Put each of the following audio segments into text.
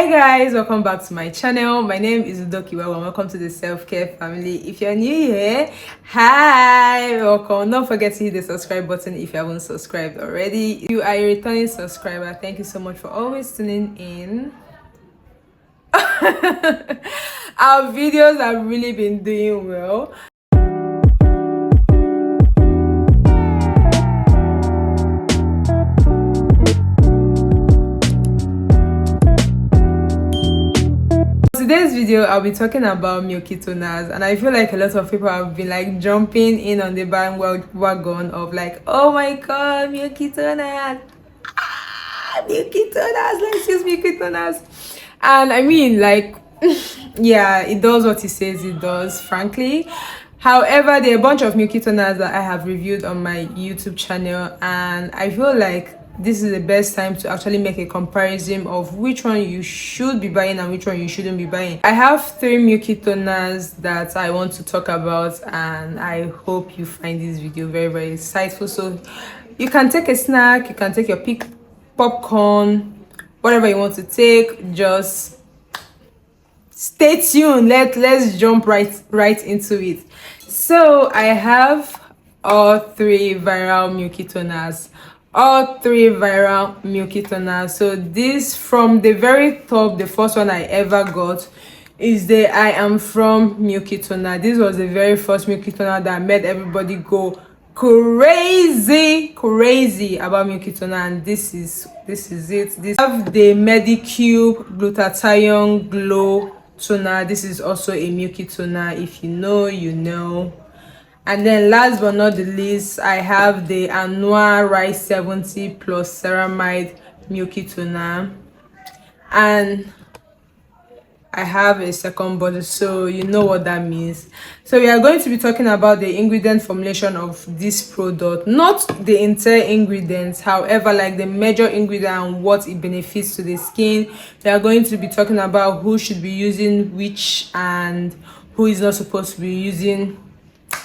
Guys, welcome back to my channel. My name is Udoki and welcome to the self-care family. If you're new here, hi, welcome. Don't forget to hit the subscribe button if you haven't subscribed already. If you are a returning subscriber, thank you so much for always tuning in. Our videos have really been doing well. Today's video I'll be talking about Milky toners, and I feel like a lot of people have been like jumping in on the bandwagon of like, oh my god, Milky toners, Milky toners, let's use Milky toners. And I mean, like, yeah, it does what it says it does, frankly. However, there are a bunch of Milky toners that I have reviewed on my YouTube channel, and I feel like this is the best time to actually make a comparison of which one you should be buying and which one you shouldn't be buying. I have 3 Milky toners that I want to talk about, and I hope you find this video very insightful. So you can take a snack, you can take your popcorn, whatever you want to take. Just stay tuned. Let's jump right into it. So I have all 3 viral Milky toners. All 3 viral Milky toners. So this, from the very top, the first one I ever got is the I Am From Milky toner. This was the very first Milky toner that made everybody go crazy about Milky toner, and this is it. This I have the Medicube Glutathione Glow toner. This is also a Milky toner. If you know, you know. And then last but not the least, I have the Anua Rice 70 plus ceramide Milky toner, and I have a second bottle, so you know what that means. So we are going to be talking about the ingredient formulation of this product, not the entire ingredients, however, like the major ingredient and what it benefits to the skin. We are going to be talking about who should be using which and who is not supposed to be using,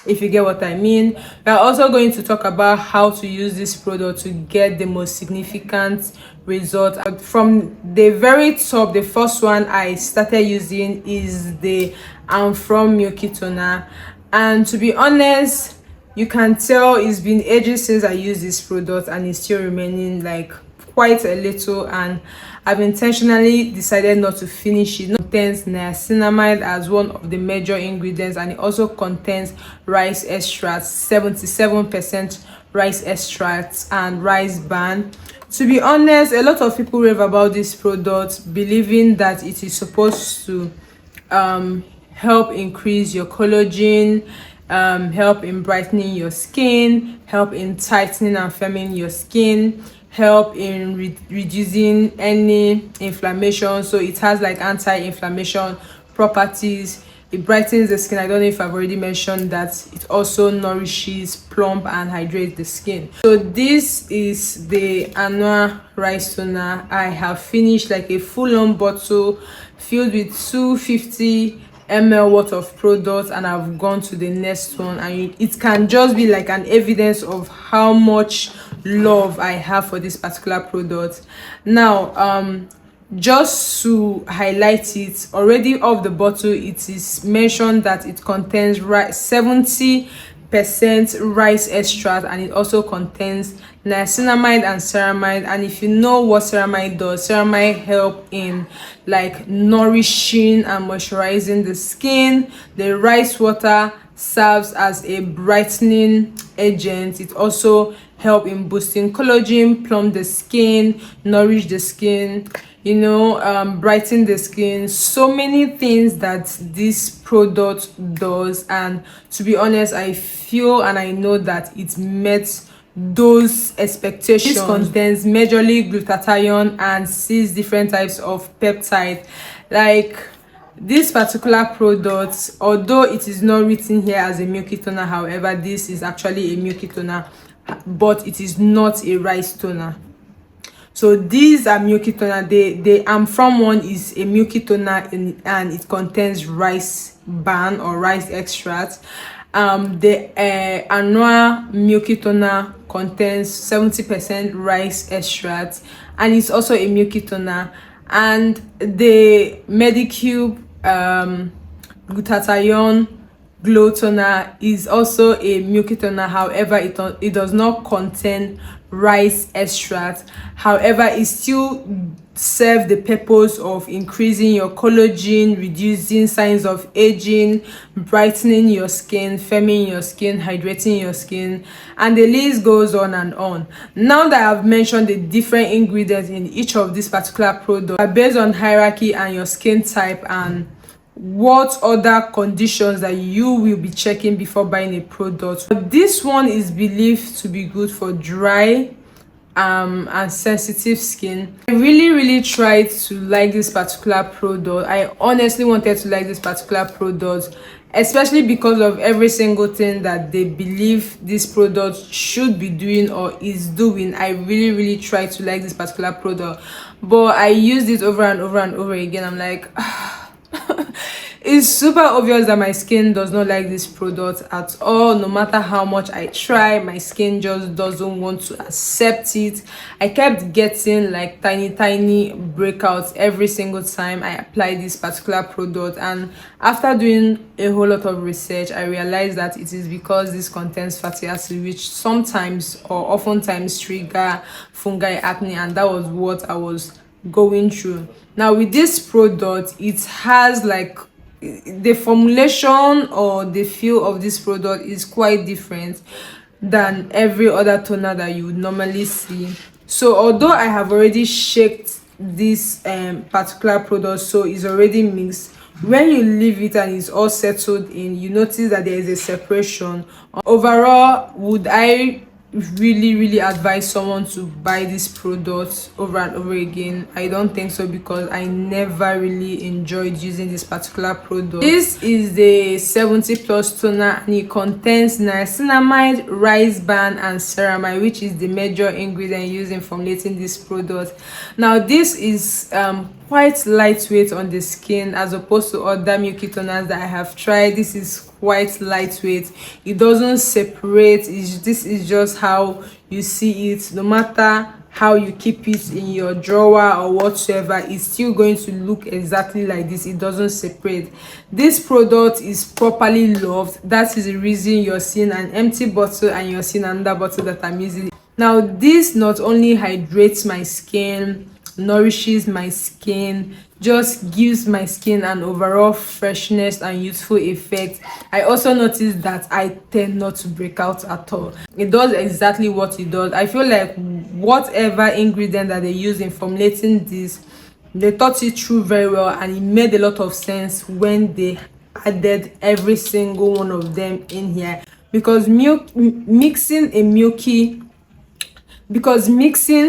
if you get what I mean. We are also going to talk about how to use this product to get the most significant result. From the very top, the first one I started using is the I'm From Milky toner, and to be honest, you can tell it's been ages since I used this product and it's still remaining like quite a little, and I've intentionally decided not to finish it. It contains niacinamide as one of the major ingredients, and it also contains rice extracts, 77% rice extracts and rice bran. To be honest, a lot of people rave about this product, believing that it is supposed to help increase your collagen, help in brightening your skin, help in tightening and firming your skin, help in reducing any inflammation. So it has like anti-inflammation properties. It brightens the skin. I don't know if I've already mentioned that. It also nourishes, plump and hydrates the skin. So this is the Anua rice toner. I have finished like a full-on bottle filled with 250 ml worth of product, and I've gone to the next one, and it can just be like an evidence of how much love I have for this particular product. Now just to highlight it, already off the bottle it is mentioned that it contains 70% rice extract, and it also contains niacinamide and ceramide. And if you know what ceramide does, ceramide help in like nourishing and moisturizing the skin. The rice water serves as a brightening agent. It also help in boosting collagen, plump the skin, nourish the skin, you know, brighten the skin. So many things that this product does, and to be honest, I feel and I know that it met those expectations. This contains majorly glutathione and 6 different types of peptide. Like this particular product, although it is not written here as a Milky toner, however, this is actually a Milky toner, but it is not a rice toner. So these are Milky toner. The I'm From one is a Milky toner, and it contains rice bran or rice extract. The Anua Milky toner contains 70% rice extract, and it's also a Milky toner. and the Medicube glutathione glow toner is also a milky toner. However, it does not contain rice extract. However, it still serve the purpose of increasing your collagen, reducing signs of aging, brightening your skin, firming your skin, hydrating your skin, and the list goes on and on. Now that I've mentioned the different ingredients in each of these particular products are based on hierarchy and your skin type and what other conditions that you will be checking before buying a product. This one is believed to be good for dry and sensitive skin. I really tried to like this particular product. I honestly wanted to like this particular product, especially because of every single thing that they believe this product should be doing or is doing. I really tried to like this particular product, but I used it over and over again. I'm like it's super obvious that my skin does not like this product at all. No matter how much I try, my skin just doesn't want to accept it. I kept getting like tiny breakouts every single time I applied this particular product, and after doing a whole lot of research, I realized that it is because this contains fatty acid, which sometimes or oftentimes trigger fungal acne, and that was what I was going through. Now with this product, it has like the formulation or the feel of this product is quite different than every other toner that you would normally see. So although I have already shaked this particular product, so it's already mixed, when you leave it and it's all settled in, you notice that there is a separation. Overall, would I really advise someone to buy this product over and over again? I don't think so, because I never really enjoyed using this particular product. This is the 70+ toner, and it contains niacinamide, rice bran, and ceramide, which is the major ingredient used in formulating this product. Now this is quite lightweight on the skin as opposed to other milky toners that I have tried. This is quite lightweight. It doesn't separate. This is just how you see it. No matter how you keep it in your drawer or whatsoever, it's still going to look exactly like this. It doesn't separate. This product is properly loved. That is the reason you're seeing an empty bottle and you're seeing another bottle that I'm using. Now this not only hydrates my skin, nourishes my skin, just gives my skin an overall freshness and youthful effect. I also noticed that I tend not to break out at all. It does exactly what it does. I feel like whatever ingredient that they use in formulating this, they thought it through very well, and it made a lot of sense when they added every single one of them in here. Because mixing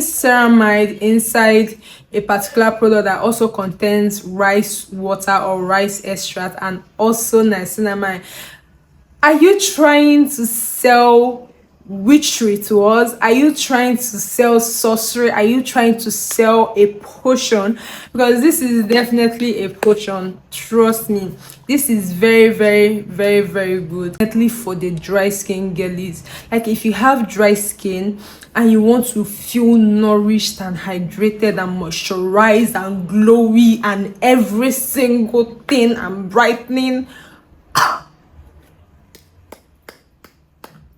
ceramide inside a particular product that also contains rice water or rice extract and also niacinamide, are you trying to sell witchery to us? Are you trying to sell sorcery? Are you trying to sell a potion? Because this is definitely a potion, trust me. This is very good, definitely for the dry skin girlies. Like if you have dry skin and you want to feel nourished and hydrated and moisturized and glowy and every single thing and brightening,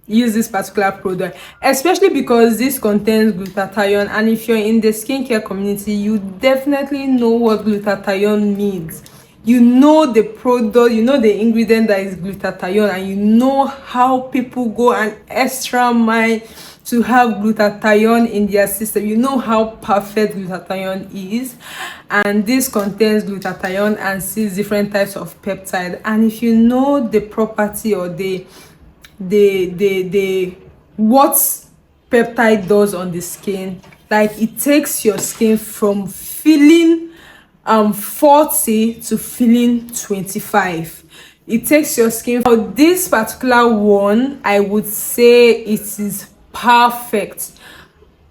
use this particular product, especially because this contains glutathione. And if you're in the skincare community, you definitely know what glutathione means. You know the product, you know the ingredient that is glutathione, and you know how people go an extra mile to have glutathione in their system. You know how perfect glutathione is, and this contains glutathione and 6 different types of peptide. And if you know the property or the what peptide does on the skin, like it takes your skin from feeling 40 to feeling 25. It takes your skin. For this particular one, I would say it is perfect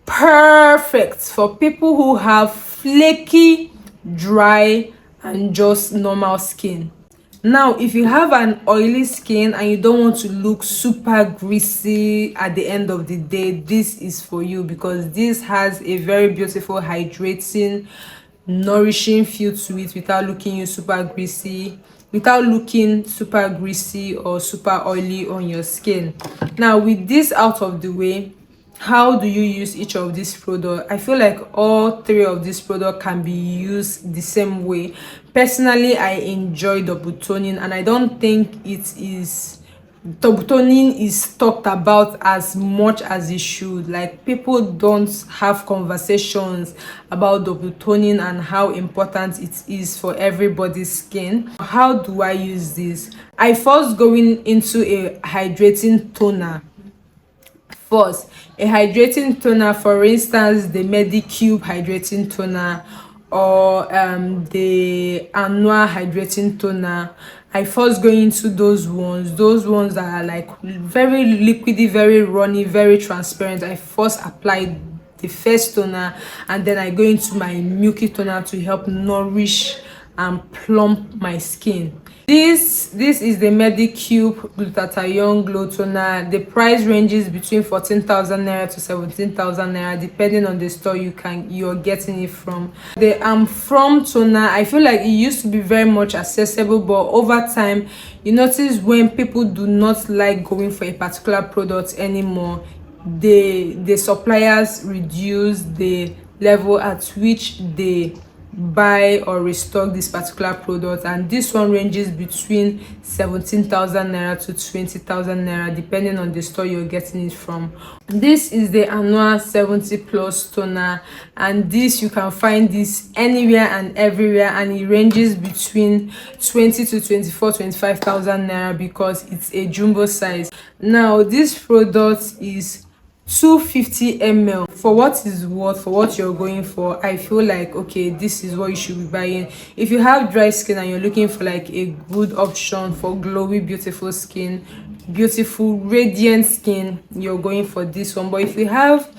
for people who have flaky, dry, and just normal skin. Now if you have an oily skin and you don't want to look super greasy at the end of the day, this is for you, because this has a very beautiful hydrating nourishing feel to it without looking super greasy or super oily on your skin. Now, with this out of the way, how do you use each of these products? I feel like all three of these products can be used the same way. Personally, I enjoy double toning, and I don't think double toning is talked about as much as it should. Like, people don't have conversations about double toning and how important it is for everybody's skin. How do I use this? I first going into a hydrating toner. First, a hydrating toner, for instance, the Medicube hydrating toner, or the Anua hydrating toner. I first go into those ones that are like very liquidy, very runny, very transparent. I first apply the first toner, and then I go into my Milky toner to help nourish and plump my skin. This is the Medicube glutathione glow toner. The price ranges between 14,000 naira to 17,000 naira, depending on the store you're getting it from. The From toner, I feel like it used to be very much accessible, but over time you notice when people do not like going for a particular product anymore, the suppliers reduce the level at which they buy or restock this particular product, and this one ranges between 17,000 naira to 20,000 naira, depending on the store you're getting it from. This is the Anua 70 plus toner, and this, you can find this anywhere and everywhere, and it ranges between 20 to 25,000 naira because it's a jumbo size. Now, this product is 250 ml. For what is worth, for what you're going for, I feel like, okay, this is what you should be buying. If you have dry skin and you're looking for like a good option for glowy, beautiful skin, beautiful radiant skin, you're going for this one. But if you have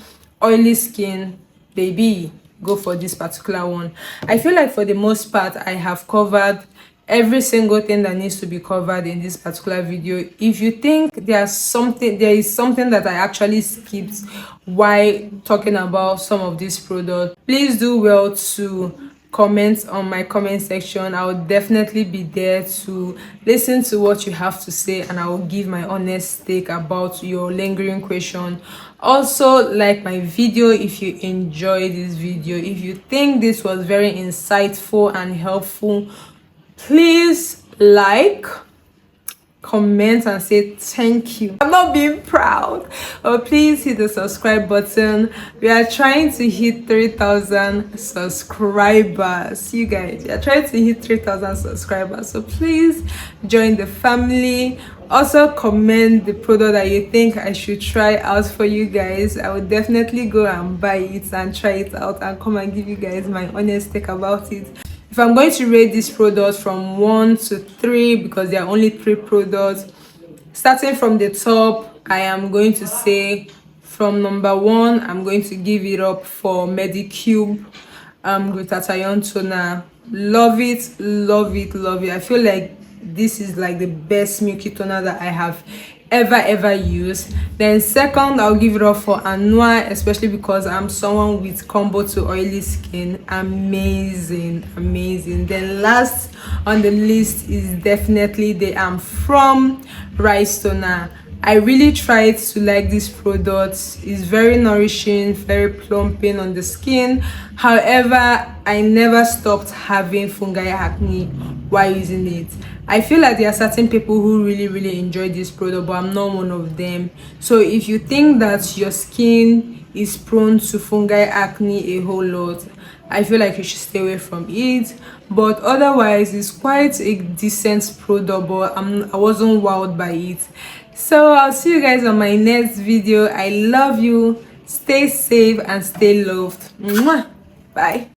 oily skin, baby, go for this particular one. I feel like for the most part I have covered every single thing that needs to be covered in this particular video. If you think there is something that I actually skipped while talking about some of these products, please do well to comment on my comment section. I will definitely be there to listen to what you have to say, and I will give my honest take about your lingering question. Also, like my video if you enjoyed this video. If you think this was very insightful and helpful, please like, comment, and say thank you. I'm not being proud. Oh, please hit the subscribe button. We are trying to hit 3,000 subscribers. You guys, we are trying to hit 3,000 subscribers, so please join the family. Also, comment the product that you think I should try out for you guys. I will definitely go and buy it and try it out and come and give you guys my honest take about it. If I'm going to rate this product from 1 to 3, because there are only 3 products, starting from the top, I am going to say from number 1, I'm going to give it up for Medicube glutathione toner. Love it, love it, love it. I feel like this is like the best Milky toner that I have ever used. Then second, I'll give it up for Anua, especially because I'm someone with combo to oily skin. Amazing. Then last on the list is definitely the From rice toner. I really tried to like this product. It's very nourishing, very plumping on the skin. However, I never stopped having fungal acne while using it. I feel like there are certain people who really enjoy this product, but I'm not one of them. So if you think that your skin is prone to fungal acne a whole lot, I feel like you should stay away from it. But otherwise, it's quite a decent product, but I wasn't wowed by it. So I'll see you guys on my next video. I love you. Stay safe and stay loved. Mwah. Bye.